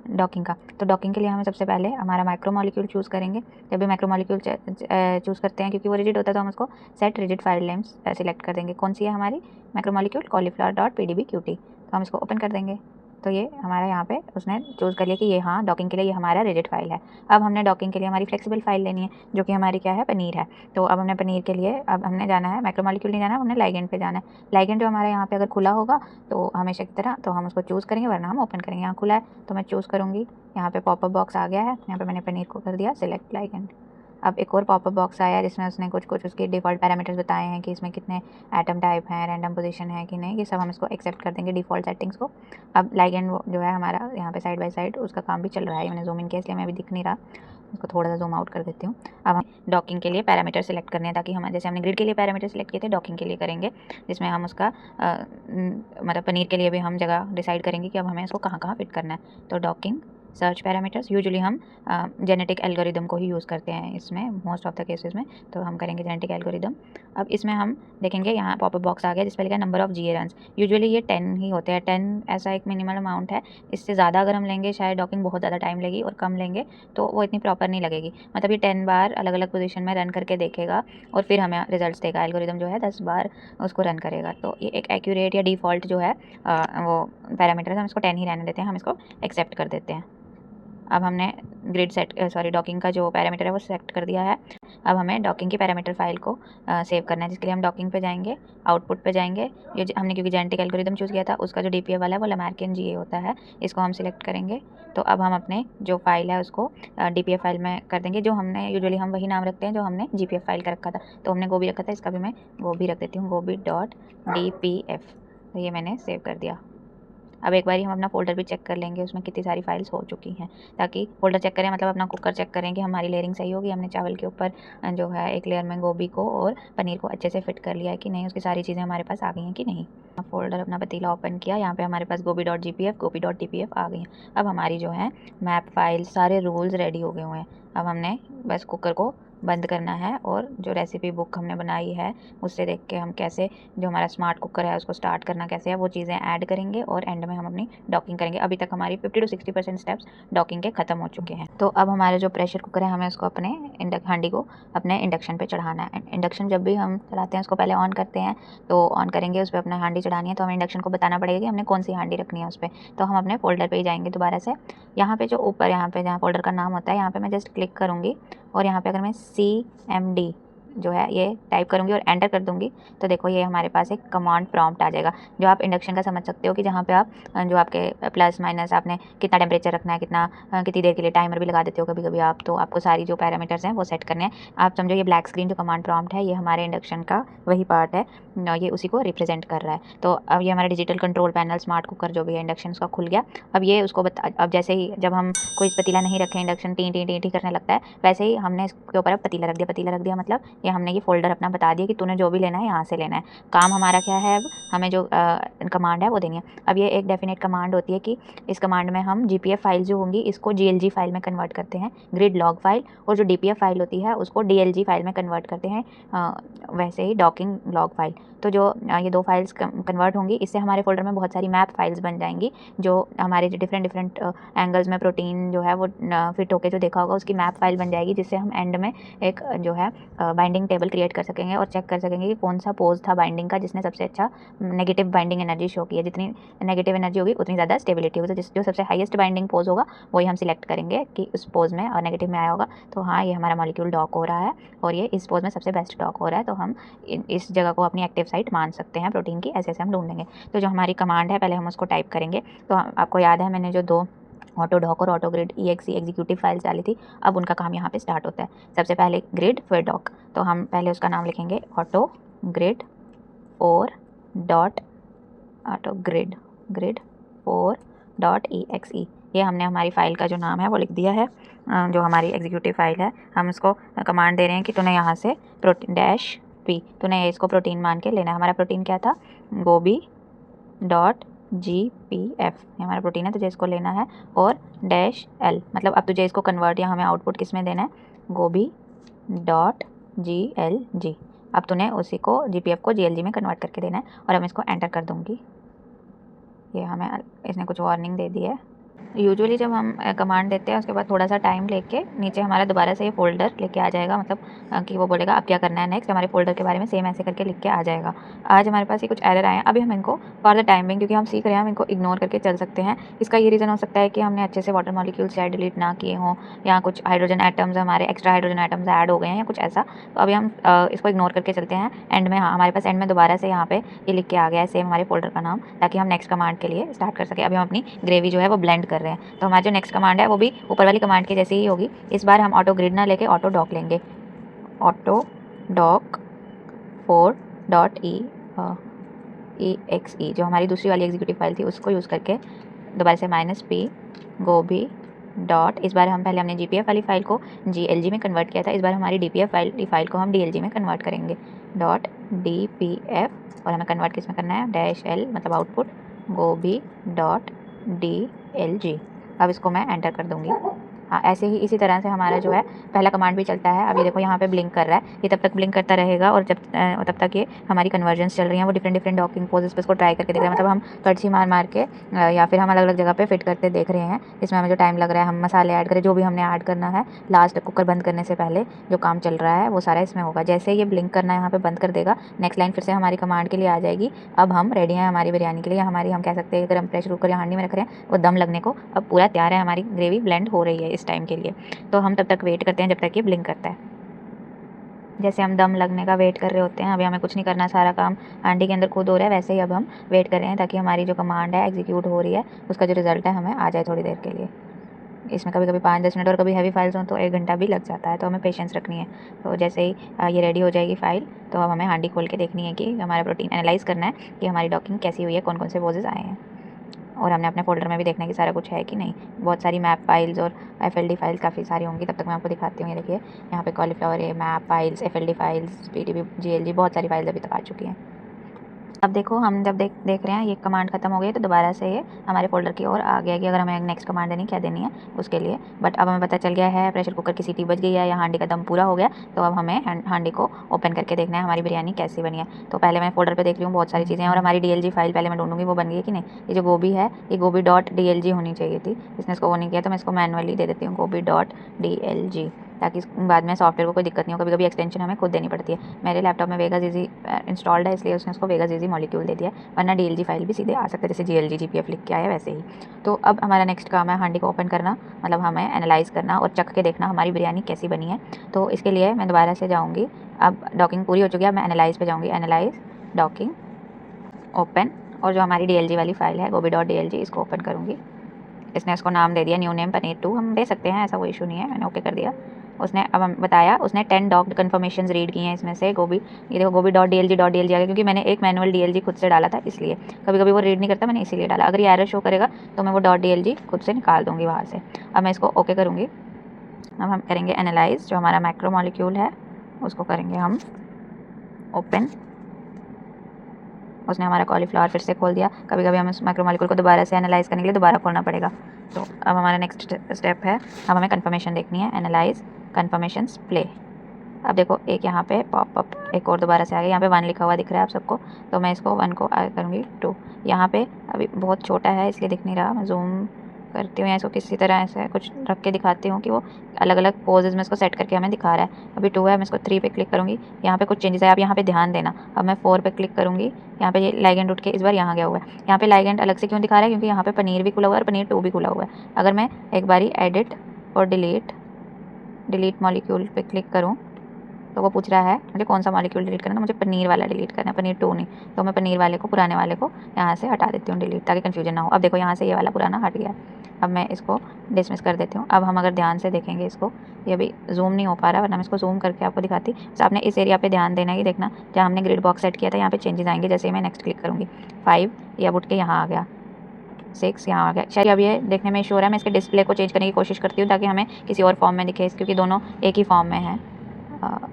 डॉकिंग का। तो डॉकिंग के लिए हमें सबसे पहले हमारा मैक्रोमोलिक्यूल चूज़ करेंगे। जब भी मैक्रोमोलिक्यूल चूज़ करते हैं क्योंकि वो रिजिड होता है तो हम उसको set rigid file names select कर देंगे। कौन सी है हमारी मैक्रोमोलिक्यूल, cauliflower.pdbqt। तो हम इसको ओपन कर देंगे तो ये हमारा यहाँ पे उसने चूज़ कर लिया कि ये हाँ डॉकिंग के लिए ये हमारा रिजिड फाइल है। अब हमने डॉकिंग के लिए हमारी फ्लेक्सिबल फाइल लेनी है जो कि हमारी क्या है, पनीर है। तो अब हमने पनीर के लिए अब हमने जाना है, मैक्रोमोलिक्यूल नहीं जाना है, हमने लाइगेंड पे जाना है। लाइगेंड जो हमारे यहाँ पे अगर खुला होगा तो हमेशा की तरह तो हम उसको चूज़ करेंगे, वरना हम ओपन करेंगे। यहाँ खुला है तो मैं चूज़ करूँगी। यहाँ पे पॉपअप बॉक्स आ गया है, यहाँ पे मैंने पनीर को कर दिया सिलेक्ट लाइगेंड। अब एक और पॉपअप बॉक्स आया जिसमें उसने कुछ उसके डिफ़ॉल्ट पैरामीटर्स बताए हैं कि इसमें कितने एटम टाइप हैं, रैंडम पोजीशन है कि नहीं, ये सब हम इसको एक्सेप्ट कर देंगे डिफ़ॉल्ट सेटिंग्स को। अब लाइगेंड जो है हमारा यहाँ पे साइड बाय साइड उसका काम भी चल रहा है। मैंने जूम इन किया इसलिए मैं अभी दिख नहीं रहा, इसको थोड़ा सा जूम आउट कर देती हूँ। अब हम डॉकिंग के लिए पैरामीटर सेलेक्ट करने हैं ताकि हम जैसे हमने ग्रिड के लिए पैरामीटर सेलेक्ट किए थे, डॉकिंग के लिए करेंगे जिसमें हम उसका मतलब पनीर के लिए भी हम जगह डिसाइड करेंगे कि अब हमें इसको कहाँ कहाँ फिट करना है। तो डॉकिंग सर्च पैरामीटर्स। यूजुअली हम जेनेटिक एल्गोरिदम को ही यूज़ करते हैं इसमें, मोस्ट ऑफ द केसेस में, तो हम करेंगे जेनेटिक एल्गोरिदम। अब इसमें हम देखेंगे यहाँ पॉपअप बॉक्स आ गया जिस पर लिखा है number of GA runs. Usually ये 10 ही होते हैं, 10 ऐसा एक मिनिमल अमाउंट है। इससे ज़्यादा अगर हम लेंगे शायद डॉकिंग बहुत ज़्यादा टाइम लगेगी, और कम लेंगे तो वो इतनी प्रॉपर नहीं लगेगी। मतलब ये 10 बार अलग अलग पोजीशन में रन करके देखेगा और फिर हमें रिजल्ट्स देगा। एल्गोरिदम जो है 10 बार उसको रन करेगा। तो ये एक एक्यूरेट या डिफ़ॉल्ट जो है वो पैरामीटर है, हम इसको 10 ही रहने देते हैं, हम इसको एक्सेप्ट कर देते हैं। अब हमने डॉकिंग का जो पैरामीटर है वो सेलेक्ट कर दिया है। अब हमें डॉकिंग की पैरामीटर फाइल को सेव करना है, जिसके लिए हम डॉकिंग पे जाएंगे, आउटपुट पे जाएंगे। ये हमने क्योंकि जेनेटिक एल्गोरिदम चूज़ किया था, उसका जो DPF वाला है वो लैमार्कियन GA होता है, इसको हम सिलेक्ट करेंगे। तो अब हम अपने जो फाइल है उसको DPF फाइल में कर देंगे। जो हमने यूजुअली हम वही नाम रखते हैं जो हमने GPF फाइल का रखा था, तो हमने गोभी रखा था, इसका भी मैं गोभी रख देती हूँ, gobi.dpf। तो ये मैंने सेव कर दिया। अब एक बारी हम अपना फ़ोल्डर भी चेक कर लेंगे उसमें कितनी सारी फाइल्स हो चुकी हैं, ताकि फ़ोल्डर चेक करें मतलब अपना कुकर चेक करें कि हमारी लेयरिंग सही होगी, हमने चावल के ऊपर जो है एक लेयर में गोभी को और पनीर को अच्छे से फिट कर लिया है कि नहीं, उसकी सारी चीज़ें हमारे पास आ गई हैं कि नहीं। फ़ोल्डर अपना पतीला ओपन किया, यहाँ पे हमारे पास gobi.gpf gobi.dpf आ गई हैं। अब हमारी जो है मैप फाइल सारे रूल्स रेडी हो गए हुए हैं। अब हमने बस कुकर को बंद करना है और जो रेसिपी बुक हमने बनाई है उससे देख के हम कैसे जो हमारा स्मार्ट कुकर है उसको स्टार्ट करना कैसे है वो चीज़ें ऐड करेंगे, और एंड में हम अपनी डॉकिंग करेंगे। अभी तक हमारी 50 to 60% स्टेप्स डॉकिंग के ख़त्म हो चुके हैं। तो अब हमारे जो प्रेशर कुकर है हमें उसको अपने हांडी को अपने इंडक्शन पे चढ़ाना है। इंडक्शन जब भी हम चढ़ाते हैं उसको पहले ऑन करते हैं, तो ऑन करेंगे उस पर अपना हांडी चढ़ानी है, तो हमें इंडक्शन को बताना पड़ेगा कि हमने कौन सी हांडी रखनी है उस पर। तो हम अपने फोल्डर पर ही जाएंगे दोबारा से, यहाँ पे जो ऊपर यहाँ पे जहाँ फोल्डर का नाम होता है यहाँ पे मैं जस्ट क्लिक करूँगी, और यहाँ पे अगर मैं CMD जो है ये टाइप करूँगी और एंटर कर दूँगी, तो देखो ये हमारे पास एक कमांड प्रॉम्प्ट आ जाएगा, जो आप इंडक्शन का समझ सकते हो कि जहाँ पे आप जो आपके प्लस माइनस आपने कितना टेम्परेचर रखना है, कितनी देर के लिए टाइमर भी लगा देते हो कभी कभी आप, तो आपको सारी जो पैरामीटर्स हैं वो सेट करने हैं। आप समझो ये ब्लैक स्क्रीन जो कमांड प्रॉम्प्ट है ये हमारे इंडक्शन का वही पार्ट है, ये उसी को रिप्रेजेंट कर रहा है। तो अब ये हमारा digital control panel smart cooker जो भी है इंडक्शन उसका खुल गया। अब ये उसको अब जैसे ही जब हम कोई पतीला नहीं रखें induction T T T T करने लगता है, वैसे ही हमने इसके ऊपर अब पतीला रख दिया मतलब ये हमने ये फोल्डर अपना बता दिया कि तूने जो भी लेना है यहाँ से लेना है। काम हमारा क्या है, अब हमें जो कमांड है वो देनी है। अब ये एक डेफिनेट कमांड होती है कि इस कमांड में हम GPF फाइल जो होंगी इसको GLG फाइल में कन्वर्ट करते हैं, ग्रिड लॉग फाइल, और जो DPF फाइल होती है उसको DLG फाइल में कन्वर्ट करते हैं, वैसे ही डॉकिंग लॉग फाइल। तो जो ये दो फाइल्स कन्वर्ट होंगी, इससे हमारे फोल्डर में बहुत सारी मैप फाइल्स बन जाएंगी, जो हमारे जो डिफरेंट एंगल्स में प्रोटीन जो है वो फिट होके जो देखा होगा उसकी मैप फाइल बन जाएगी, जिससे हम एंड में एक जो है बाइंडिंग टेबल क्रिएट कर सकेंगे और चेक कर सकेंगे कि कौन सा पोज था बाइंडिंग का जिसने सबसे अच्छा नेगेटिव बाइंडिंग एनर्जी शो की है। जितनी नेगेटिव एनर्जी होगी उतनी ज़्यादा स्टेबिलिटी होगी, तो जो सबसे हाईएस्ट बाइंडिंग पोज होगा वही हम सिलेक्ट करेंगे कि उस पोज में और नेगेटिव में आया होगा, तो हाँ ये हमारा मॉलिक्यूल डॉक हो रहा है और ये इस पोज में सबसे बेस्ट डॉक हो रहा है, तो हम इस जगह को अपनी एक्टिव साइट मान सकते हैं प्रोटीन की। ऐसे ऐसे हम ढूंढेंगे। तो जो हमारी कमांड है पहले हम उसको टाइप करेंगे। तो आपको याद है मैंने जो 2 ऑटोडॉक और ऑटोग्रिड EXE एग्जीक्यूटिव फाइल्स डाली थी, अब उनका काम यहाँ पे स्टार्ट होता है। सबसे पहले ग्रिड फिर डॉक, तो हम पहले उसका नाम लिखेंगे ऑटोग्रिड 4.exe। ये हमने हमारी फ़ाइल का जो नाम है वो लिख दिया है, जो हमारी एग्जीक्यूटिव फाइल है। हम उसको कमांड दे रहे हैं कि तूने यहाँ से प्रोटीन -p, तूने इसको प्रोटीन मान के लेना है। हमारा प्रोटीन क्या था, gobi.gpf, ये हमारा प्रोटीन है, तुझे इसको लेना है, और -l मतलब अब तुझे इसको कन्वर्ट या हमें आउटपुट किस में देना है, gobi.glg। अब तूने उसी को GPF को GLG में कन्वर्ट करके देना है, और हम इसको एंटर कर दूँगी। ये हमें इसने कुछ वार्निंग दे दी है। यूजुअली जब हम कमांड देते हैं उसके बाद थोड़ा सा टाइम लेके नीचे हमारा दोबारा से ये फोल्डर लेके आ जाएगा, मतलब कि वो बोलेगा अब क्या करना है नेक्स्ट, हमारे फोल्डर के बारे में सेम ऐसे करके लिख के आ जाएगा। आज हमारे पास ये कुछ एरर आए हैं, अभी हम इनको फॉर द टाइमिंग क्योंकि हम सीख रहे हैं हम इनको इग्नोर करके चल सकते हैं। इसका ये रीज़न हो सकता है कि हमने अच्छे से वाटर मॉलिक्यूल्स शायद डिलीट ना किए हों, या कुछ हाइड्रोजन एटम्स हमारे एक्स्ट्रा हाइड्रोजन एटम्स ऐड हो गए हैं या कुछ ऐसा। तो अभी हम इसको इग्नोर करके चलते हैं। एंड में हाँ हमारे पास एंड में दोबारा से यहाँ पे ये लिख के आ गया है सेम हमारे फोल्डर का नाम, ताकि हम नेक्स्ट कमांड के लिए स्टार्ट कर सकें। अभी हम अपनी ग्रेवी जो है वो ब्लेंड कर रहे हैं, तो हमारी जो नेक्स्ट कमांड है वो भी ऊपर वाली कमांड की जैसी ही होगी। इस बार हम ऑटो ग्रिड ना लेके ऑटो डॉक लेंगे। ऑटो डॉक 4.exe जो हमारी दूसरी वाली एग्जीक्यूटिव फाइल थी उसको यूज़ करके दोबारा से -p गोभी डॉट, इस बार हम पहले हमने GPF वाली फाइल को GLG में कन्वर्ट किया था, इस बार हमारी DPF फाइल को हम DLG में कन्वर्ट करेंगे। .dpf और हमें कन्वर्ट किस में करना है, -l मतलब आउटपुट gobi.dlg। अब इसको मैं एंटर कर दूँगी। हाँ, ऐसे ही इसी तरह से हमारा जो है पहला कमांड भी चलता है। अब ये देखो यहाँ पे ब्लिंक कर रहा है, ये तब तक ब्लिंक करता रहेगा और तब तक ये हमारी कन्वर्जन्स चल रही हैं, वो डिफरेंट डिफरेंट डॉकिंग पोजेस पे इसको ट्राई करके देख रहे हैं। मतलब हम कड़छी मार मार के या फिर हम अलग अलग जगह पे फिट करते देख रहे हैं। इसमें हमें जो टाइम लग रहा है, हम मसाले ऐड करें, जो भी हमने ऐड करना है लास्ट कुकर बंद करने से पहले जो काम चल रहा है वो सारा इसमें होगा। जैसे ये ब्लिंक करना यहाँ पे बंद कर देगा, नेक्स्ट लाइन फिर से हमारी कमांड के लिए आ जाएगी। अब हम रेडी हैं हमारी बिरयानी के लिए, हमारी हम कह सकते हैं अगर हम प्रेशर कुकर या हांडी में रख रहे हैं वो दम लगने को अब पूरा तैयार है, हमारी ग्रेवी ब्लेंड हो रही है इस टाइम के लिए। तो हम तब तक वेट करते हैं जब तक ये ब्लिंक करता है। जैसे हम दम लगने का वेट कर रहे होते हैं, अभी हमें कुछ नहीं करना, सारा काम हांडी के अंदर खुद हो रहा है, वैसे ही अब हम वेट कर रहे हैं ताकि हमारी जो कमांड है एग्जीक्यूट हो रही है उसका जो रिजल्ट है हमें आ जाए थोड़ी देर के लिए। इसमें कभी कभी 5-10 मिनट और कभी हैवी फाइल्स हों तो 1 घंटा भी लग जाता है, तो हमें पेशेंस रखनी है। तो जैसे ही ये रेडी हो जाएगी फाइल, तो अब हमें हांडी खोल के देखनी है कि हमारा प्रोटीन एनालाइज़ करना है कि हमारी डॉकिंग कैसी हुई है, कौन कौन से पोजेस आए हैं। और हमने अपने फ़ोल्डर में भी देखना है कि सारा कुछ है कि नहीं। बहुत सारी मैप फाइल्स और एफएलडी फाइल्स काफ़ी सारी होंगी, तब तक मैं आपको दिखाती हूँ। ये देखिए यहाँ पे कॉलीफ्लावर है, map files, FLD files, PTB, GLG, बहुत सारी फाइल्स अभी तक आ चुकी हैं। अब देखो हम जब देख रहे हैं ये कमांड खत्म हो गई है, तो दोबारा से ये हमारे फोल्डर की ओर आ गया कि अगर हमें नेक्स्ट कमांड देनी क्या देनी है उसके लिए। बट अब हमें पता चल गया है प्रेशर कुकर की सीटी बज गई है या हांडी का दम पूरा हो गया। तो अब हमें हांडी को ओपन करके देखना है हमारी बिरयानी कैसी बनी है। तो पहले मैं फोल्डर पे देख रही हूँ, बहुत सारी चीज़ें हैं और हमारी डीएलजी फाइल पहले मैं ढूंढूंगी वो बन गई है कि नहीं। ये जो गोभी है ये गोभी .dlg होनी चाहिए थी, इसने इसको वो नहीं किया, तो मैं इसको मैनुअली दे देती हूँ गोभी .dlg, ताकि बाद में सॉफ्टवेयर को कोई दिक्कत नहीं हो। कभी कभी एक्सटेंशन हमें खुद देनी पड़ती है। मेरे लैपटॉप में वेगास इजी इंस्टॉल्ड है, इसलिए उसने उसको वेगास इजी मॉलिक्यूल दे दिया, वरना डीएलजी फाइल भी सीधे आ सकता है, जैसे जीएलजी जीपीएफ लिख के आया वैसे ही। तो अब हमारा नेक्स्ट काम है हांडी को ओपन करना, मतलब हमें एनालाइज करना और चख के देखना हमारी बिरयानी कैसी बनी है। तो इसके लिए मैं दोबारा से जाऊँगी, अब डॉकिंग पूरी हो चुकी है, अब मैं एनालाइज पे जाऊँगी, एनालाइज, डॉकिंग, ओपन, और जो हमारी डीएलजी वाली फाइल है गोभी .dlg इसको ओपन करूँगी। इसने उसको नाम दे दिया न्यू नेम पनीर 2, हम दे सकते हैं, ऐसा कोई इशू नहीं है, मैंने ओके कर दिया। उसने अब हम बताया, उसने 10 डॉक्ड कन्फर्मेशंस रीड की हैं, इसमें से गोभी, ये देखो गोभी .dlg आ गया, क्योंकि मैंने एक मैनुअल डीएलजी खुद से डाला था, इसलिए कभी कभी वो रीड नहीं करता, मैंने इसीलिए डाला। अगर ये एरर शो करेगा तो मैं वो .dlg खुद से निकाल दूँगी वहाँ से। अब मैं इसको ओके करूँगी। अब हम करेंगे एनालाइज, जो हमारा मैक्रो मॉलिक्यूल है उसको करेंगे हम ओपन। उसने हमारा कॉलीफ्लावर फिर से खोल दिया। कभी कभी हमें उस माइक्रोमॉलिक्यूल को दोबारा से एनालाइज करने के लिए दोबारा खोलना पड़ेगा। तो अब हमारा नेक्स्ट स्टेप है, अब हमें कन्फर्मेशन देखनी है, एनालाइज, कन्फर्मेशंस, प्ले। अब देखो एक यहाँ पे पॉपअप एक और दोबारा से आ गया, यहाँ पे 1 लिखा हुआ दिख रहा है आप सबको, तो मैं इसको 1 को करूँगी 2। यहाँ पे अभी बहुत छोटा है इसलिए दिख नहीं रहा, मैं जूम करती हूँ या इसको किसी तरह ऐसे कुछ रख के दिखाती हूँ कि वो अलग अलग पोजेज में इसको सेट करके हमें दिखा रहा है। अभी 2 है, मैं इसको 3 पे क्लिक करूँगी, यहाँ पे कुछ चेंजेस है, आप यहाँ पे ध्यान देना। अब मैं 4 पे क्लिक करूँगी, यहाँ पे ये लाइगेंड उठ के इस बार यहाँ गया हुआ है। यहाँ पे लाइगेंड अलग से क्यों दिखा रहा है, क्योंकि यहाँ पे पनीर भी खुला हुआ है और पनीर 2 भी खुला हुआ है। अगर मैं एक बारी एडिट और डिलीट मॉलिक्यूल पे क्लिक करूँ तो वो पूछ रहा है मुझे कौन सा मॉलिक्यूल डिलीट करना है, तो मुझे पनीर वाला डिलीट करना है, पनीर 2 नहीं। तो मैं पनीर वाले को, पुराने वाले को यहाँ से हटा देती हूँ डिलीट, ताकि कन्फ्यूजन ना हो। अब देखो यहाँ से ये वाला पुराना हट गया। अब मैं इसको डिसमिस कर देती हूँ। अब हम अगर ध्यान से देखेंगे इसको, ये अभी जूम नहीं हो पा रहा, वरना मैं इसको जूम करके आपको दिखाती। तो आपने इस एरिया पे ध्यान देना है कि देखना जहाँ हमने ग्रिड बॉक्स सेट किया था यहाँ पे चेंजेस आएंगे। जैसे ही मैं नेक्स्ट क्लिक करूँगी 5, ये अब उठ के यहाँ आ गया, 6 यहाँ आ गया। शायद अब ये देखने में इशू हो रहा है, मैं इसके डिस्प्ले को चेंज करने की कोशिश करती हूँ ताकि हमें किसी और फॉर्म में दिखे, क्योंकि दोनों एक ही फॉर्म में है।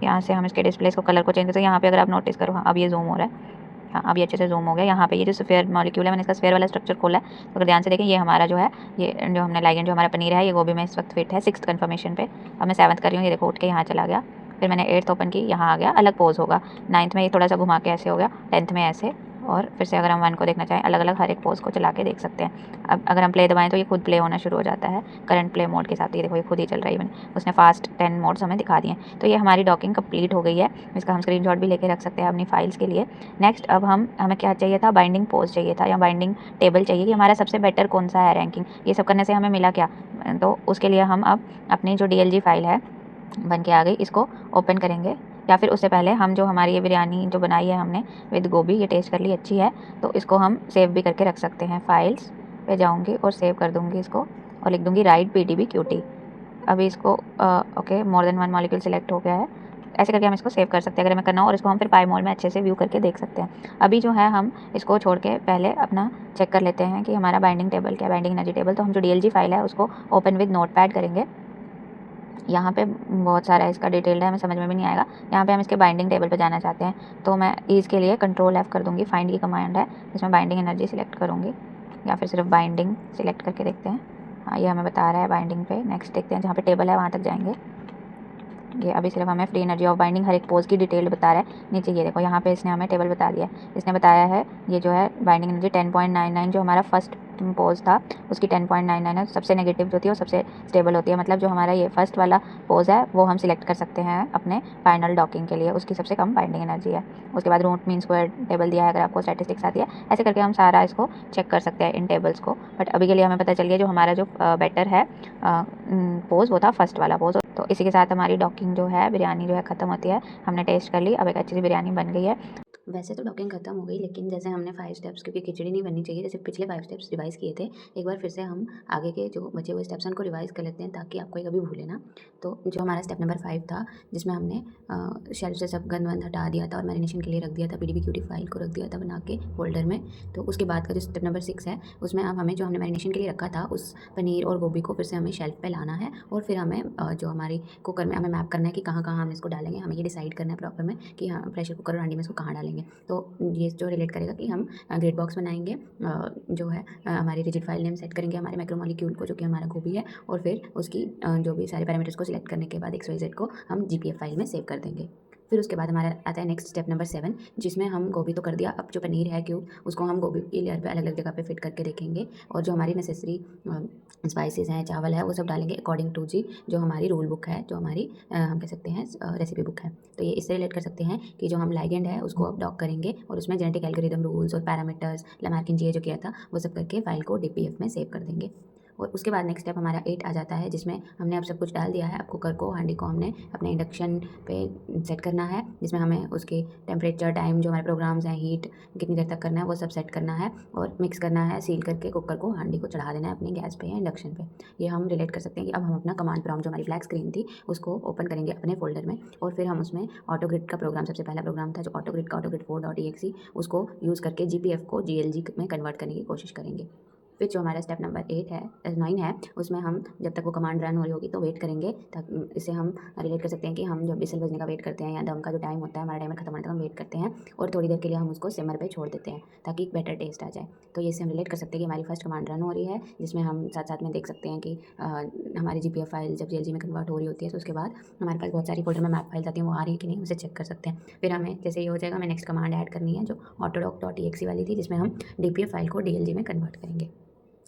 यहाँ से हम इसके डिस्प्ले को कलर को चेंज करते हैं। यहाँ पे अगर आप नोटिस करो, हाँ अब ये जूम हो रहा है, हाँ अब ये अच्छे से जूम हो गया। यहाँ पे ये जो स्फीयर मॉलिक्यूल है, मैंने इसका स्फीयर वाला स्ट्रक्चर खोला है, तो अगर ध्यान से देखें ये हमारा जो है, ये जो हमने लाइगेंड जो हमारा पनीर है, ये गोभी में इस वक्त फिट है 6th कन्फर्मेशन पे। अब मैं 7th कर रही हूँ, ये देखो उठ के यहाँ चला गया। फिर मैंने 8th ओपन की, यहाँ आ गया, अलग पोज होगा। 9th में ये थोड़ा सा घुमा के ऐसे हो गया, 10th में ऐसे, और फिर से अगर हम 1 को देखना चाहें, अलग अलग हर एक पोज को चला के देख सकते हैं। अब अगर हम प्ले दबाएं तो ये खुद प्ले होना शुरू हो जाता है करंट प्ले मोड के साथ। ये देखो ये खुद ही चल रहा है, इवन उसने फास्ट 10 मोड्स हमें दिखा दिए। तो ये हमारी डॉकिंग कंप्लीट हो गई है। इसका हम स्क्रीनशॉट भी लेके रख सकते हैं अपनी फाइल्स के लिए। नेक्स्ट अब हमें क्या चाहिए था, बाइंडिंग पोज चाहिए था या बाइंडिंग टेबल चाहिए कि हमारा सबसे बेटर कौन सा है रैंकिंग। ये सब करने से हमें मिला क्या, तो उसके लिए हम अब अपनी जो DLG फाइल है बन के आ गई, इसको ओपन करेंगे। या फिर उससे पहले हम जो हमारी ये बिरयानी जो बनाई है हमने विद गोभी, ये टेस्ट कर ली अच्छी है, तो इसको हम सेव भी करके रख सकते हैं। फाइल्स पे जाऊंगी और सेव कर दूंगी इसको, और लिख दूंगी राइट PDB QT। अभी इसको okay more than 1 molecule select हो गया है, ऐसे करके हम इसको सेव कर सकते हैं अगर हमें करना हो, और इसको हम फिर पाई मोड में अच्छे से व्यू करके देख सकते हैं। अभी जो है हम इसको छोड़ के पहले अपना चेक कर लेते हैं कि हमारा बाइंडिंग टेबल क्या है, बाइंडिंग एनर्जी टेबल। तो हम जो DLG फाइल है उसको ओपन विद नोटपैड करेंगे। यहाँ पे बहुत सारा इसका डिटेल्ड है, हमें समझ में भी नहीं आएगा। यहाँ पे हम इसके बाइंडिंग टेबल पे जाना चाहते हैं, तो मैं ईज़ के लिए Ctrl+F कर दूँगी। फाइंड की कमांड है, इसमें बाइंडिंग एनर्जी सिलेक्ट करूँगी, या फिर सिर्फ बाइंडिंग सिलेक्ट करके देखते हैं। ये हमें बता रहा है बाइंडिंग पे। नेक्स्ट देखते हैं, जहाँ पे टेबल है वहाँ तक जाएंगे। ये अभी सिर्फ हमें फ्री एनर्जी ऑफ बाइंडिंग हर एक पोज की डिटेल बता रहा है। नीचे ये देखो, यहाँ पे इसने हमें टेबल बता दिया है। इसने बताया है ये जो है बाइंडिंग एनर्जी 10.99 जो हमारा फर्स्ट पोज था उसकी 10.99 है। सबसे नेगेटिव जो होती है वो सबसे स्टेबल होती है। मतलब जो हमारा ये फर्स्ट वाला पोज है वो हम सिलेक्ट कर सकते हैं अपने फाइनल डॉकिंग के लिए, उसकी सबसे कम बाइंडिंग एनर्जी है। उसके बाद रूट मीन स्क्वायर टेबल दिया है, अगर आपको स्टैटिस्टिक्स आती है। ऐसे करके हम सारा इसको चेक कर सकते हैं इन टेबल्स को। बट अभी के लिए हमें पता चल गया जो हमारा जो बेटर है पोज वो था फर्स्ट वाला पोज। तो इसी के साथ हमारी डॉकिंग जो है बिरयानी जो है ख़त्म होती है। हमने टेस्ट कर ली, अब एक अच्छी सी बिरयानी बन गई है। वैसे तो डॉकिंग खत्म हो गई, लेकिन जैसे हमने 5 स्टेप्स, क्योंकि खिचड़ी नहीं बननी चाहिए, जैसे पिछले 5 स्टेप्स रिवाइज़ किए थे, एक बार फिर से हम आगे के जो बचे हुए स्टेप्स हैं उनको रिवाइज़ कर लेते हैं ताकि आपको कभी भूले ना। तो जो हमारा स्टेप नंबर 5 था, जिसमें हमने शेल्फ से सब गंद वंद हटा दिया था और मैरिनेशन के लिए रख दिया था, PDBQT फाइल को रख दिया था बना के फोल्डर में। तो उसके बाद का जो स्टेप नंबर 6 है, उसमें अब हमें जो हमने मैरिनेशन के लिए रखा था उस पनीर और गोभी को फिर से हमें शेल्फ पे लाना है और फिर हमें जो हमारी कुकर में हमें मैप करना है कि कहाँ कहाँ हम इसको डालेंगे। हमें ये डिसाइड करना है प्रॉपर में कि हाँ प्रेशर कुकर और हांडी में इसको कहाँ डालेंगे। तो ये जो रिलेट करेगा कि हम ग्रिड बॉक्स बनाएंगे, जो है हमारी रिजिड फाइल नेम सेट करेंगे हमारे मैक्रोमोलिक्यूल को, जो कि हमारा गोभी है, और फिर उसकी जो भी सारे पैरामीटर्स को सिलेक्ट करने के बाद XYZ को हम GPF फाइल में सेव कर देंगे। फिर उसके बाद हमारा आता है नेक्स्ट स्टेप नंबर 7, जिसमें हम गोभी तो कर दिया, अब जो पनीर है क्यूब उसको हम गोभी की लेयर पे अलग अलग जगह पे फिट करके रखेंगे और जो हमारी नेसेसरी स्पाइसेस हैं, चावल है, वो सब डालेंगे अकॉर्डिंग टू जी जो हमारी रूल बुक है, जो हमारी हम कह सकते हैं रेसिपी बुक है। तो ये इससे रिलेट कर सकते हैं कि जो हम लाइगेंड है उसको अब डॉक करेंगे और उसमें जेनेटिक एल्गोरिदम रूल्स और पैरामीटर्स लमार्किन जी जो किया था वो सब करके फाइल को DPF में सेव कर देंगे। और उसके बाद नेक्स्ट स्टेप हमारा 8 आ जाता है, जिसमें हमने अब सब कुछ डाल दिया है। अब कुकर को, हांडी को हमने अपने इंडक्शन पे सेट करना है, जिसमें हमें उसके टेम्परेचर, टाइम, जो हमारे प्रोग्राम्स हैं, हीट कितनी देर तक करना है वो सब सेट करना है और मिक्स करना है। सील करके कुकर को, हांडी को चढ़ा देना है अपनी गैस पे या इंडक्शन पे। ये हम रिलेट कर सकते हैं कि अब हम अपना कमांड प्रॉम्प्ट जो हमारी ब्लैक स्क्रीन थी उसको ओपन करेंगे अपने फोल्डर में और फिर हम उसमें ऑटोग्रिड का प्रोग्राम, सबसे पहला प्रोग्राम था जो ऑटोग्रिड का, ऑटोग्रिड 4.exe, उसको यूज़ करके GPF को GLG में कन्वर्ट करने की कोशिश करेंगे। फिर जो हमारा स्टेप नंबर 9 है, उसमें हम जब तक वो कमांड रन हो रही होगी तो वेट करेंगे। ताकि इसे हम रिलेट कर सकते हैं कि हम जब विसल बजने का वेट करते हैं या दम का जो टाइम होता है, हमारा टाइमर खत्म होने तक हम वेट करते हैं और थोड़ी देर के लिए हम उसको सिमर पे छोड़ देते हैं ताकि एक बेटर टेस्ट आ जाए। तो ये इससे हम रिलेट कर सकते हैं कि हमारी फर्स्ट कमांड रन हो रही है, जिसमें हम साथ साथ में देख सकते हैं कि हमारी GPF फाइल जब GLG में कन्वर्ट हो रही होती है तो उसके बाद हमारे पास बहुत सारी फोल्डर में मैप फाइल्स आती हैं, वो आ रही है कि नहीं उसे चेक कर सकते हैं। फिर हमें जैसे ये हो जाएगा, हमें नेक्स्ट कमांड ऐड करनी है जो autodoc.exe वाली थी, जिसमें हम DPF फाइल को DLG में कन्वर्ट करेंगे।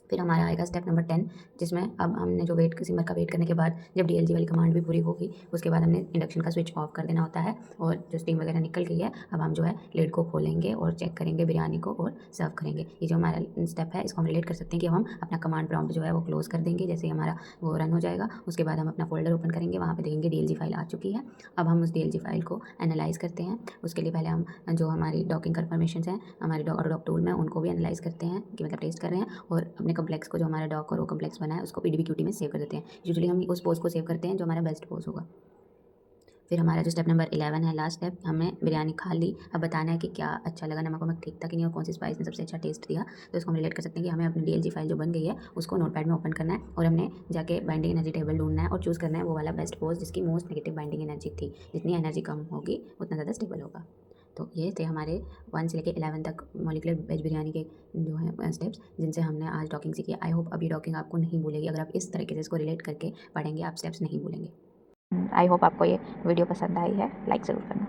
फिर हमारा आएगा स्टेप नंबर 10, जिसमें अब हमने जो सिमर का वेट करने के बाद जब DLG वाली कमांड भी पूरी हो गई, उसके बाद हमने इंडक्शन का स्विच ऑफ कर देना होता है और जो स्टीम वगैरह निकल गई है, अब हम जो है लिड को खोलेंगे और चेक करेंगे बिरयानी को और सर्व करेंगे। ये जो हमारा स्टेप है इसको हम रिलेट कर सकते हैं कि हम अपना कमांड प्रॉम्प्ट जो है वो क्लोज कर देंगे जैसे हमारा वो रन हो जाएगा। उसके बाद हम अपना फोल्डर ओपन करेंगे, वहाँ पर देखेंगे DLG फाइल आ चुकी है। अब हम उस DLG फाइल को एनालाइज करते हैं। उसके लिए पहले हम जो हमारी डॉकिंग कन्फर्मेशन हैं हमारी ऑटोडॉक टूल में, उनको भी एनालाइज करते हैं कि मतलब टेस्ट कर रहे हैं, और अपने कम्प्लेक्स को, जो हमारा डॉक और वो कम्प्लेक्स बना है, उसको PDBQT में सेव कर देते हैं। यूजुअली हम उस पोज को सेव करते हैं जो हमारा बेस्ट पोज होगा। फिर हमारा जो स्टेप नंबर 11 है, लास्ट स्टेप, हमें बिरयानी खा ली, अब बताना है कि क्या अच्छा लगा, नमक वमक ठीक था कि नहीं और कौन सी स्पाइस ने सबसे अच्छा टेस्ट दिया। तो इसको हम रिलेट कर सकते हैं कि हमें अपनी DLG फाइल जो बन गई है उसको नोटपैड में ओपन करना है और हमने जाके बाइंडिंग एनर्जी टेबल ढूंढना है और चूज़ करना है वो वाला बेस्ट पोज जिसकी मोस्ट नेगेटिव बाइंडिंग एनर्जी थी। जितनी एनर्जी कम होगी उतना ज़्यादा स्टेबल होगा। तो ये थे हमारे 1 से लेकर 11 तक मॉलिक्यूलर वेज बिरयानी के जो है स्टेप्स, जिनसे हमने आज डॉकिंग सीखी। आई होप अभी डॉकिंग आपको नहीं भूलेगी। अगर आप इस तरीके से इसको रिलेट करके पढ़ेंगे, आप स्टेप्स नहीं भूलेंगे। आई होप आपको ये वीडियो पसंद आई है। लाइक ज़रूर करना।